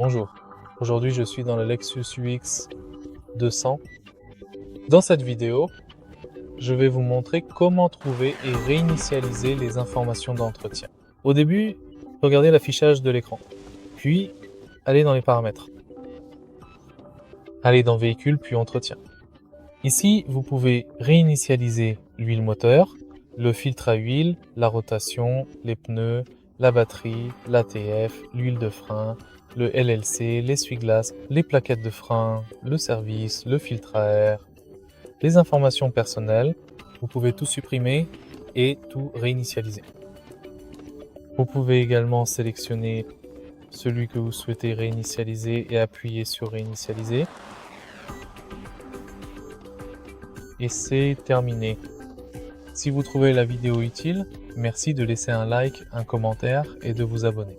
Bonjour, aujourd'hui je suis dans le Lexus UX200. Dans cette vidéo, je vais vous montrer comment trouver et réinitialiser les informations d'entretien. Au début, regardez l'affichage de l'écran, puis allez dans les paramètres. Allez dans Véhicule, puis Entretien. Ici, vous pouvez réinitialiser l'huile moteur, le filtre à huile, la rotation, les pneus, la batterie, l'ATF, l'huile de frein, le LLC, l'essuie-glace, les plaquettes de frein, le service, le filtre à air, les informations personnelles. Vous pouvez tout supprimer et tout réinitialiser. Vous pouvez également sélectionner celui que vous souhaitez réinitialiser et appuyer sur réinitialiser. Et c'est terminé. Si vous trouvez la vidéo utile, merci de laisser un like, un commentaire et de vous abonner.